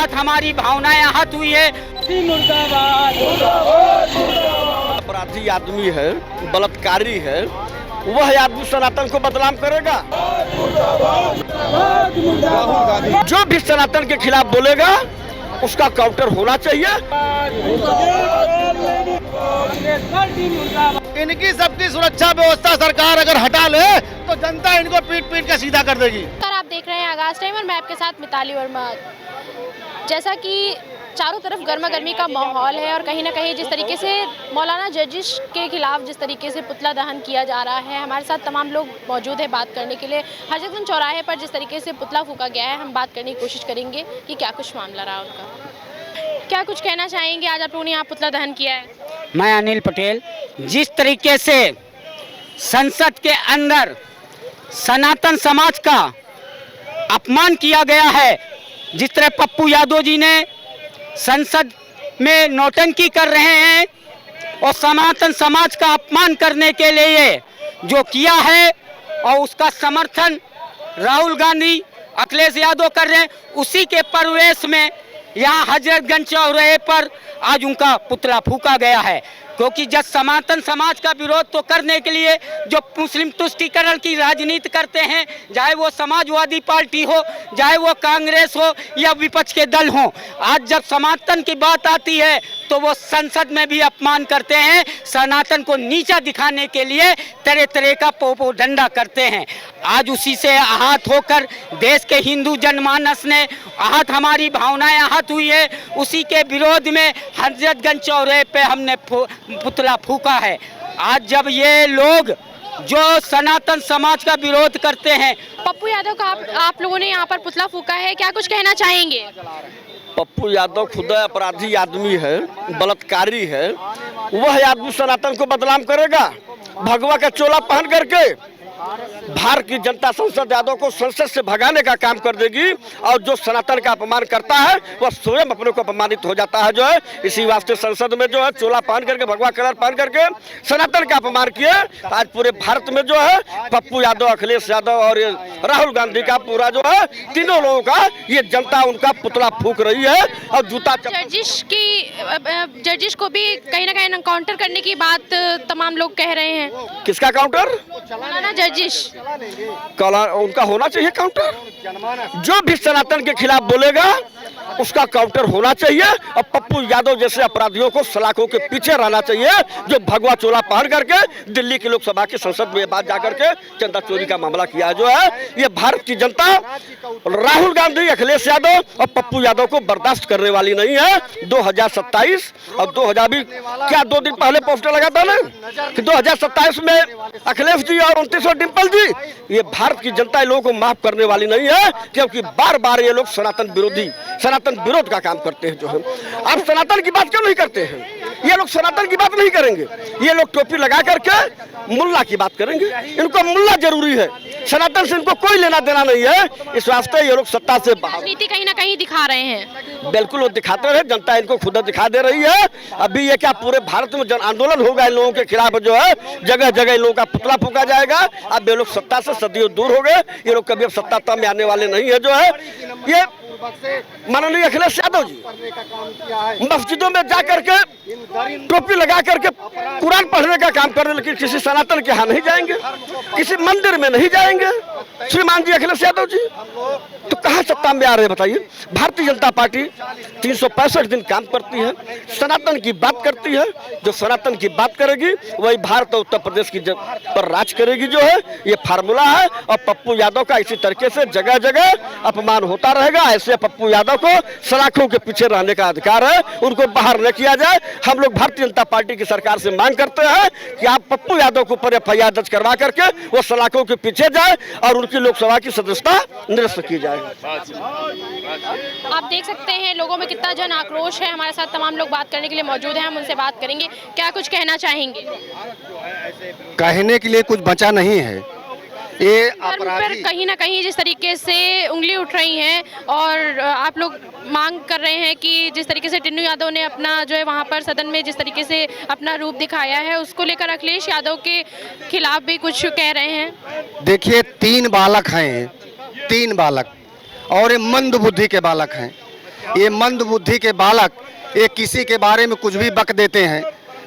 आहत हमारी भावनाएं आहत हुई है। अपराधी आदमी है, बलात्कारी है, वह आदमी सनातन को बदनाम करेगा। जो भी सनातन के खिलाफ बोलेगा उसका काउंटर होना चाहिए। इनकी सबकी सुरक्षा व्यवस्था सरकार अगर हटा ले तो जनता इनको पीट पीट के सीधा कर देगी। आप देख रहे हैं आगाज टाइम और मैं आपके साथ मिताली वर्मा। जैसा कि चारों तरफ गर्मा गर्मी का माहौल है और कहीं ना कहीं जिस तरीके से मौलाना जर्जिश के खिलाफ जिस तरीके से पुतला दहन किया जा रहा है, हमारे साथ तमाम लोग मौजूद है बात करने के लिए। हजरतगंज चौराहे पर जिस तरीके से पुतला फूका गया है, हम बात करने की कोशिश करेंगे कि क्या कुछ मामला रहा उनका। क्या कुछ कहना चाहेंगे, आज आप लोगों ने यहाँ पुतला दहन किया है? मैं अनिल पटेल। जिस तरीके से संसद के अंदर सनातन समाज का अपमान किया गया है, जिस तरह पप्पू यादव जी ने संसद में नौटंकी कर रहे हैं और सनातन समाज का अपमान करने के लिए जो किया है और उसका समर्थन राहुल गांधी, अखिलेश यादव कर रहे हैं, उसी के परिवेश में यहाँ हजरतगंज चौराहे पर आज उनका पुतला फूका गया है। क्योंकि जब सनातन समाज का विरोध तो करने के लिए जो मुस्लिम तुष्टीकरण की राजनीति करते हैं, चाहे वो समाजवादी पार्टी हो, चाहे वो कांग्रेस हो या विपक्ष के दल हो, आज जब सनातन की बात आती है तो वो संसद में भी अपमान करते हैं। सनातन को नीचा दिखाने के लिए तरह तरह का पोपोडंडा करते हैं। आज उसी से आहत होकर देश के हिंदू जनमानस ने आहत, हमारी भावनाएं आहत हुई है। उसी के विरोध में हजरतगंज चौराहे पे हमने पुतला फूका है। आज जब ये लोग जो सनातन समाज का विरोध करते हैं, पप्पू यादव का आप लोगों ने यहाँ पर पुतला फूका है, क्या कुछ कहना चाहेंगे? पप्पू यादव खुद अपराधी आदमी है, बलात्कारी है, वह आदमी सनातन को बदनाम करेगा। भगवा का चोला पहन करके भारत की जनता संसद यादव को संसद से भगाने का काम कर देगी और जो सनातन का अपमान करता है वह स्वयं अपने को अपमानित हो जाता है। जो है इसी वास्ते संसद में जो है चोला पहन करके, भगवा कलर पहन करके सनातन का अपमान किए। आज पूरे भारत में जो है पप्पू यादव, अखिलेश यादव और राहुल गांधी का पूरा जो है तीनों लोगों का ये जनता उनका पुतला फूक रही है और जूता। जर्जिश को भी कहीं ना कहीं काउंटर करने की बात तमाम लोग कह रहे हैं। किसका काउंटर? जर्जिश उनका होना चाहिए काउंटर। जो भी सनातन के खिलाफ बोलेगा उसका काउंटर होना चाहिए और पप्पू यादव जैसे अपराधियों को सलाखों के पीछे रहना चाहिए, जो भगवा चोला पहन करके दिल्ली की लोकसभा की संसद में बात जाकर के चंदा चोरी का मामला किया। जो है ये भारत की जनता राहुल गांधी, अखिलेश यादव और पप्पू यादव को बर्दाश्त करने वाली नहीं है। 2027 और 2000 भी क्या 2 दिन पहले पोस्टर लगा था ना कि 2027 में अखिलेश जी और 29 डिम्पल जी, ये भारत की जनता लोगों को माफ करने वाली नहीं है, क्योंकि बार बार ये लोग सनातन विरोध का काम करते हैं। जो है आप सनातन की बात क्यों नहीं करते हैं? ये लोग सनातन की बात नहीं करेंगे, ये लोग टोपी लगा करके मुल्ला की बात करेंगे। इनको मुल्ला जरूरी है, सनातन से इनको कोई लेना देना नहीं है। इस वास्ते ये लोग सत्ता से नीति कहीं ना कहीं दिखा रहे हैं। बिल्कुल वो दिखाते रहे, जनता इनको खुद दिखा दे रही है। अभी ये क्या पूरे भारत में जन आंदोलन होगा इन लोगों के खिलाफ, जो है जगह जगह इन लोगों का पुतला फूका जाएगा। अब ये लोग सत्ता से सदियों दूर हो गए, ये लोग कभी अब सत्ता में आने वाले नहीं है। जो है ये माननीय अखिलेश यादव जी मस्जिदों में जा करके टोपी लगा करके कुरान पढ़ने का काम कर रहे, लेकिन किसी सनातन के यहाँ नहीं जाएंगे, किसी मंदिर में नहीं जाएंगे। श्रीमान जी अखिलेश यादव जी तो कहाँ सत्ता में आ रहे हैं बताइए? भारतीय जनता पार्टी 365 दिन काम करती है, सनातन की बात करती है। जो सनातन की बात करेगी वही भारत और उत्तर प्रदेश की पर राज करेगी। जो है ये फार्मूला है और पप्पू यादव का इसी तरीके से जगह जगह अपमान होता रहेगा। ऐसे पप्पू यादव को सलाखों के पीछे रहने का अधिकार है, उनको बाहर न किया जाए। हम लोग भारतीय जनता पार्टी की सरकार से मांग करते हैं कि आप पप्पू यादव के ऊपर FIR दर्ज करवा करके वो सलाखों के पीछे जाए और उनकी लोकसभा की सदस्यता निरस्त की जाए। आप देख सकते हैं लोगों में कितना जन आक्रोश है। हमारे साथ तमाम लोग बात करने के लिए मौजूद हैं, हम उनसे बात करेंगे। क्या कुछ कहना चाहेंगे? कहने के लिए कुछ बचा नहीं है। ये पर कहीं ना कहीं जिस तरीके से उंगली उठ रही हैं और आप लोग मांग कर रहे हैं कि जिस तरीके से टिन्नू यादव ने अपना जो है वहाँ पर सदन में जिस तरीके से अपना रूप दिखाया है, उसको लेकर अखिलेश यादव के खिलाफ भी कुछ कह रहे हैं। देखिए 3 बालक हैं, 3 बालक और ये मंद बुद्धि के बालक हैं। ये मंद बुद्धि के बालक ये किसी के बारे में कुछ भी बक देते हैं,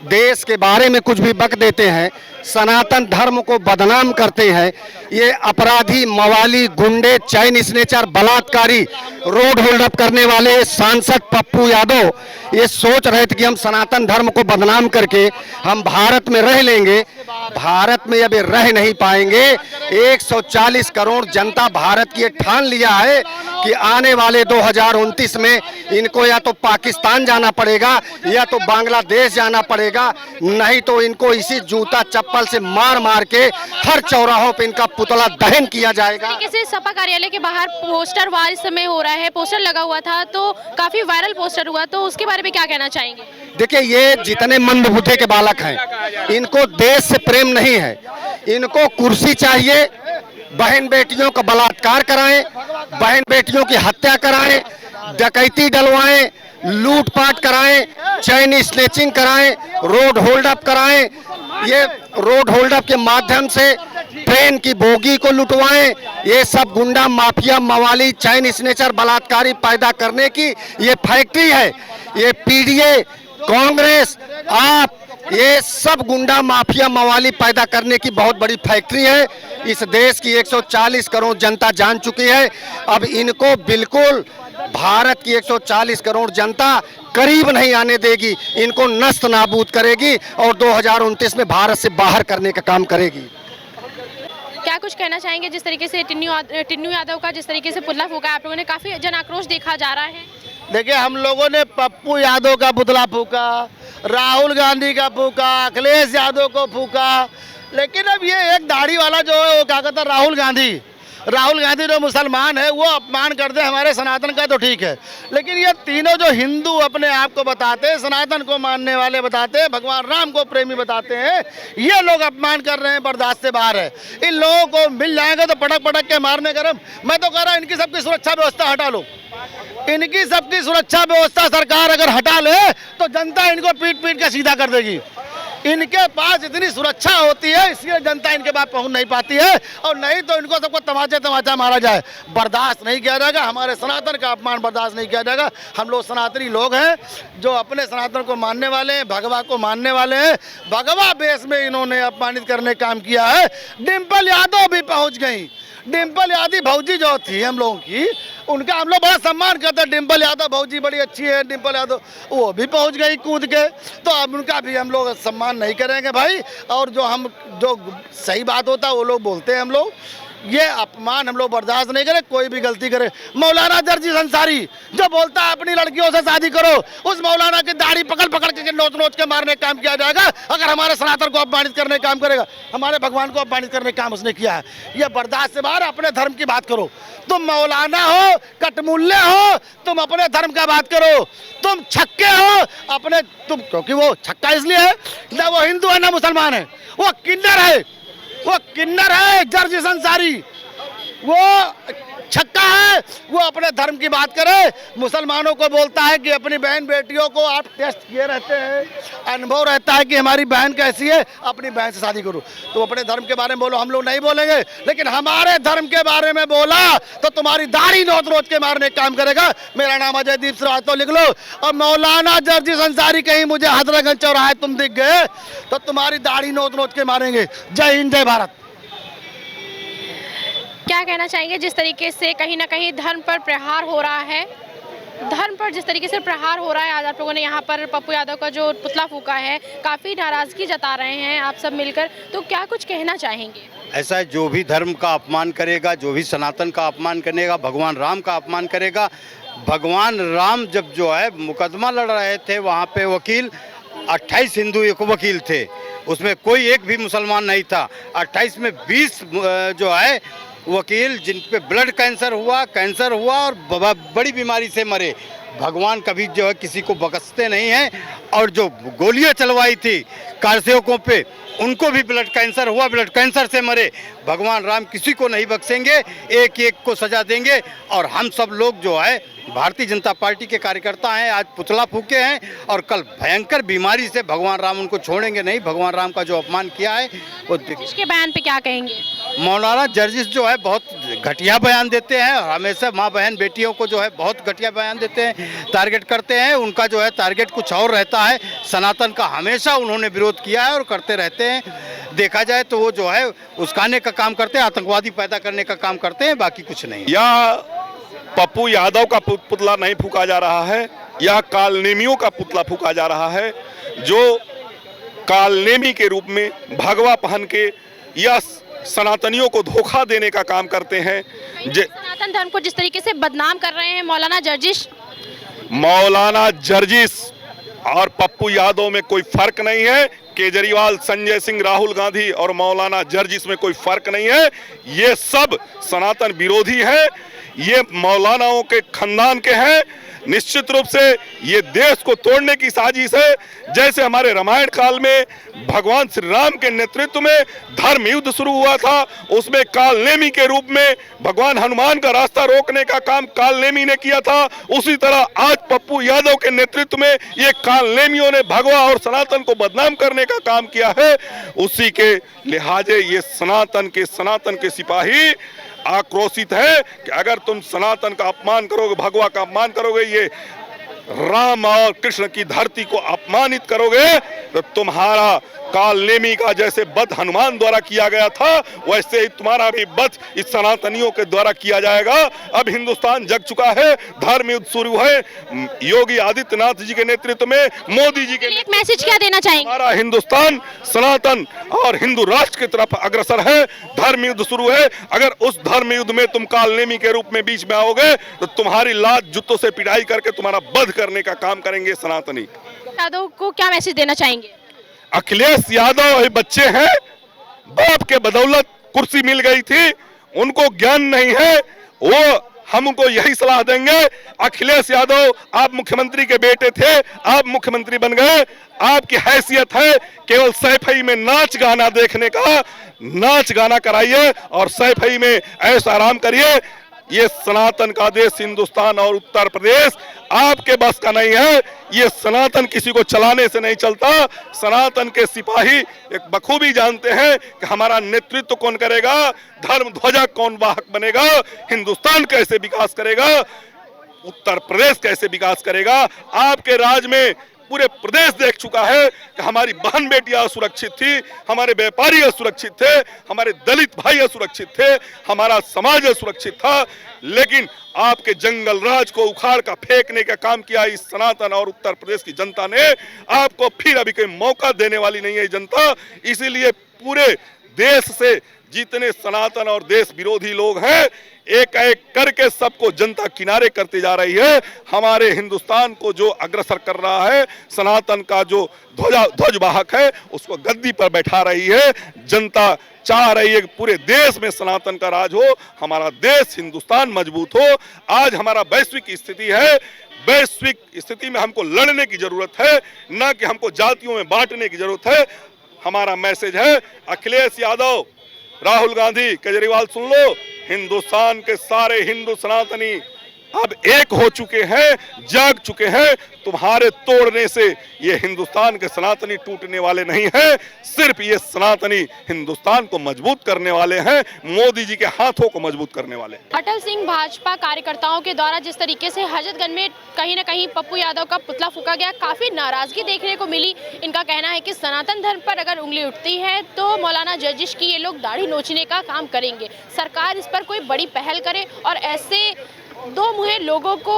देश के बारे में कुछ भी बक देते हैं, सनातन धर्म को बदनाम करते हैं। ये अपराधी, मवाली, गुंडे, चैन स्नेचर, बलात्कारी, रोड होल्ड अप करने वाले सांसद पप्पू यादव ये सोच रहे थे कि हम सनातन धर्म को बदनाम करके हम भारत में रह लेंगे। भारत में अब ये रह नहीं पाएंगे। 140 करोड़ जनता भारत की ये ठान लिया है कि आने वाले 2029 में इनको या तो पाकिस्तान जाना पड़ेगा या तो बांग्लादेश जाना पड़ेगा, नहीं तो इनको इसी जूता चप्पल से मार मार के हर चौराहों पे इनका पुतला दहन किया जाएगा। तरीके से सपा कार्यालय के बाहर पोस्टर वार इस समय हो रहा है, पोस्टर लगा हुआ था तो काफी वायरल पोस्टर हुआ, तो उसके बारे में क्या कहना चाहेंगे? देखिए, ये जितने मंदबुद्धि के बालक हैं इनको देश से प्रेम नहीं है, इनको कुर्सी चाहिए। बहन बेटियों का बलात्कार कराएं, बहन बेटियों की हत्या कराएं, डकैती डलवाएं, लूटपाट कराएं, चैन स्नेचिंग कराएं, रोड होल्ड अप कराएं। ये रोड होल्ड अप के माध्यम से ट्रेन की बोगी को लुटवाएं। ये सब गुंडा, माफिया, मवाली, चैन स्नेचर, बलात्कारी पैदा करने की ये फैक्ट्री है। ये पीडीए, कांग्रेस, आप, ये सब गुंडा, माफिया, मवाली पैदा करने की बहुत बड़ी फैक्ट्री है। इस देश की 140 करोड़ जनता जान चुकी है। अब इनको बिल्कुल भारत की 140 करोड़ जनता करीब नहीं आने देगी, इनको नस्त नाबूद करेगी और 2029 में भारत से बाहर करने का काम करेगी। क्या कुछ कहना चाहेंगे जिस तरीके से टिन्नू यादव का जिस तरीके से पुतला फूका, आप लोगों ने काफी जन आक्रोश देखा जा रहा है? देखिए, हम लोगों ने पप्पू यादव का पुतला फूका, राहुल गांधी का फूका, अखिलेश यादव को फूका, लेकिन अब ये एक दाढ़ी वाला जो है वो क्या कहता है, राहुल गांधी जो मुसलमान है वो अपमान कर दे हमारे सनातन का तो ठीक है, लेकिन ये तीनों जो हिंदू अपने आप को बताते हैं, सनातन को मानने वाले बताते हैं, भगवान राम को प्रेमी बताते हैं, ये लोग अपमान कर रहे हैं, बर्दाश्त से बाहर है। इन लोगों को मिल जाएंगे तो पटक पटक के मारने का। मैं तो कह रहा इनकी सबकी सुरक्षा व्यवस्था हटा लो, इनकी सबकी सुरक्षा व्यवस्था सरकार अगर हटा ले तो जनता इनको पीट पीट के सीधा कर देगी। इनके पास इतनी सुरक्षा होती है इसलिए जनता इनके पास पहुंच नहीं पाती है, और नहीं तो इनको सबको तमाचा मारा जाए, बर्दाश्त नहीं किया जाएगा। हमारे सनातन का अपमान बर्दाश्त नहीं किया जाएगा। हम लोग सनातनी लोग हैं जो अपने सनातन को मानने वाले हैं, भगवा को मानने वाले हैं। भगवा बेस में इन्होंने अपमानित करने का काम किया है। डिम्पल यादव भी पहुँच गई। डिम्पल यादव भौजी जो थी हम लोगों की, उनका हम लोग बड़ा सम्मान करते हैं। डिम्पल यादव भौजी बड़ी अच्छी है, डिम्पल यादव वो भी पहुंच गई कूद के, तो अब उनका भी हम लोग सम्मान नहीं करेंगे भाई। और जो सही बात होता है वो लोग बोलते हैं, हम लोग ये अपमान हम लोग बर्दाश्त नहीं करें। कोई भी गलती करे, मौलाना जर्जिस अंसारी जो बोलता है अपनी लड़कियों से शादी करो, उस मौलाना की दाढ़ी पकड़ पकड़ के नोच के मारने का काम किया जाएगा अगर हमारे सनातन को अपमानित करने का काम करेगा। हमारे भगवान को अपमानित करने का काम उसने किया है, ये बर्दाश्त से बाहर। अपने धर्म की बात करो, तुम मौलाना हो, कटमुल्ले हो, तुम अपने धर्म का बात करो। तुम छक्के हो अपने, तुम क्योंकि वो छक्का इसलिए है ना वो हिंदू है ना मुसलमान है, वो किन्नर है, वो किन्नर है जर्जिस अंसारी, वो छक्का है। वो अपने धर्म की बात करे, मुसलमानों को बोलता है कि अपनी बहन बेटियों को आप टेस्ट किए रहते हैं, अनुभव रहता है कि हमारी बहन कैसी है, अपनी बहन से शादी करो। तो अपने धर्म के बारे में बोलो, हम लोग नहीं बोलेंगे, लेकिन हमारे धर्म के बारे में बोला तो तुम्हारी दाढ़ी नोच के मारने का काम करेगा। मेरा नाम अजयदीप श्रीवास्तव लिख लो। और मौलाना जर्जिस अंसारी कहीं मुझे हजरतगंज चौराहे तुम दिख गए तो तुम्हारी दाढ़ी नोच के मारेंगे। जय हिंद, जय भारत। क्या कहना चाहेंगे जिस तरीके से कहीं ना कहीं धर्म पर प्रहार हो रहा है, धर्म पर जिस तरीके से प्रहार हो रहा है, आज आप लोगों ने यहाँ पर पप्पू यादव का जो पुतला फूका है, काफ़ी नाराज़गी जता रहे हैं आप सब मिलकर, तो क्या कुछ कहना चाहेंगे? ऐसा है, जो भी धर्म का अपमान करेगा, जो भी सनातन का अपमान करेगा, भगवान राम का अपमान करेगा। भगवान राम जब जो है मुकदमा लड़ रहे थे वहाँ पे वकील 28 हिंदू एक वकील थे, उसमें कोई एक भी मुसलमान नहीं था। 28 में 20 जो है वकील जिन पे ब्लड कैंसर हुआ और बड़ी बीमारी से मरे। भगवान कभी जो है किसी को बख्शते नहीं हैं, और जो गोलियां चलवाई थी कारसेवकों पे उनको भी ब्लड कैंसर हुआ, ब्लड कैंसर से मरे। भगवान राम किसी को नहीं बख्शेंगे, एक एक को सजा देंगे। और हम सब लोग जो है भारतीय जनता पार्टी के कार्यकर्ता हैं, आज पुतला फूके हैं और कल भयंकर बीमारी से भगवान राम उनको छोड़ेंगे नहीं। भगवान राम का जो अपमान किया है वो इसके बयान पे क्या कहेंगे? मौलाना जर्जिस जो है बहुत घटिया बयान देते हैं और हमेशा माँ बहन बेटियों को जो है बहुत घटिया बयान देते हैं, टारगेट करते हैं। उनका जो है टारगेट कुछ और रहता है। सनातन का हमेशा उन्होंने विरोध किया है और करते रहते हैं। देखा जाए तो वो जो है उस्काने का काम करते हैं, आतंकवादी पैदा करने का काम करते हैं, बाकी कुछ नहीं। यह पप्पू यादव का पुतला नहीं फूका जा रहा है, यह कालनेमियों का पुतला फूका जा रहा है, जो कालनेमी के रूप में भगवा पहन के यह सनातनियों को धोखा देने का काम करते हैं। सनातन धर्म को जिस तरीके से बदनाम कर रहे हैं मौलाना जर्जिस और पप्पू यादव में कोई फर्क नहीं है। केजरीवाल, संजय सिंह, राहुल गांधी और मौलाना जर्जिस में कोई फर्क नहीं है। ये सब सनातन विरोधी हैं, ये मौलानाओं के खानदान के हैं। निश्चित रूप से ये देश को तोड़ने की साजिश है। जैसे हमारे रामायण काल में भगवान श्री राम के नेतृत्व में धर्म युद्ध शुरू हुआ था, उसमें कालनेमी के रूप में भगवान हनुमान का रास्ता रोकने का काम कालनेमी ने किया था। उसी तरह आज पप्पू यादव के नेतृत्व में ये कालनेमियों ने भगवा और सनातन को बदनाम करने का काम किया है। उसी के लिहाजे ये सनातन के सिपाही आक्रोशित है कि अगर तुम सनातन का अपमान करोगे, भगवा का अपमान करोगे, ये राम और कृष्ण की धरती को अपमानित करोगे, तो तुम्हारा कालनेमी का जैसे वध हनुमान द्वारा किया गया था, वैसे ही तुम्हारा भी वध इस सनातनियों के द्वारा किया जाएगा। अब हिंदुस्तान जग चुका है, धर्म युद्ध शुरू है। योगी आदित्यनाथ जी के नेतृत्व में, मोदी जी के एक मैसेज क्या देना चाहेंगे? हमारा हिंदुस्तान सनातन और हिंदू राष्ट्र की तरफ अग्रसर है। धर्म युद्ध शुरू है। अगर उस धर्म युद्ध में तुम कालनेमी के रूप में बीच में आओगे तो तुम्हारी लात जूतों से पिटाई करके तुम्हारा वध करने का काम करेंगे सनातनी। यादव को क्या मैसेज देना चाहेंगे? अखिलेश यादव ये बच्चे हैं, बाप के बदौलत कुर्सी मिल गई थी, उनको ज्ञान नहीं है। वो हमको यही सलाह देंगे, अखिलेश यादव आप मुख्यमंत्री के बेटे थे, आप मुख्यमंत्री बन गए, आपकी हैसियत है केवल सैफई में नाच गाना देखने का। नाच गाना कराइए और सैफई में ऐसा आराम करिए। ये सनातन का देश हिंदुस्तान और उत्तर प्रदेश आपके बस का नहीं है। ये सनातन किसी को चलाने से नहीं चलता। सनातन के सिपाही एक बखूबी जानते हैं कि हमारा नेतृत्व कौन करेगा, धर्म ध्वजा कौन वाहक बनेगा, हिंदुस्तान कैसे विकास करेगा, उत्तर प्रदेश कैसे विकास करेगा। आपके राज में पूरे प्रदेश देख चुका है कि हमारी बहन बेटियां असुरक्षित थी, हमारे व्यापारी असुरक्षित थे, हमारे दलित भाई असुरक्षित थे, हमारा समाज असुरक्षित था। लेकिन आपके जंगल राज को उखाड़ कर फेंकने का काम किया इस सनातन और उत्तर प्रदेश की जनता ने। आपको फिर अभी कोई मौका देने वाली नहीं है जनता। इसीलिए पूरे देश से जितने सनातन और देश विरोधी लोग हैं, एक एक करके सबको जनता किनारे करती जा रही है। हमारे हिंदुस्तान को जो अग्रसर कर रहा है, सनातन का जो ध्वजवाहक है, उसको गद्दी पर बैठा रही है। जनता चाह रही है कि पूरे देश में सनातन का राज हो, हमारा देश हिंदुस्तान मजबूत हो। आज हमारा वैश्विक स्थिति है, वैश्विक स्थिति में हमको लड़ने की जरूरत है, न कि हमको जातियों में बांटने की जरूरत है। हमारा मैसेज है, अखिलेश यादव, राहुल गांधी, केजरीवाल, सुन लो, हिंदुस्तान के सारे हिंदू सनातनी अब एक हो चुके हैं, जाग चुके हैं। तुम्हारे तोड़ने से ये हिंदुस्तान के सनातनी टूटने वाले नहीं हैं, सिर्फ ये सनातनी हिंदुस्तान को मजबूत करने वाले हैं, मोदी जी के हाथों को मजबूत करने वाले हैं। अटल सिंह भाजपा कार्यकर्ताओं के द्वारा जिस तरीके से हजरतगंज में कहीं न कहीं पप्पू यादव का पुतला फूका गया, काफ़ी नाराजगी देखने को मिली। इनका कहना है कि सनातन धर्म पर अगर उंगली उठती है तो मौलाना जर्जिश की ये लोग दाढ़ी नोचने का काम करेंगे। सरकार इस पर कोई बड़ी पहल करे और ऐसे दो मुहे लोगों को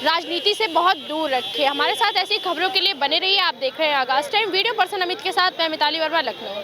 राजनीति से बहुत दूर रखे। हमारे साथ ऐसी खबरों के लिए बने रहिए। आप देख रहे हैं आगाज़ टाइम। वीडियो पर्सन अमित के साथ मैं मिताली वर्मा, लखनऊ।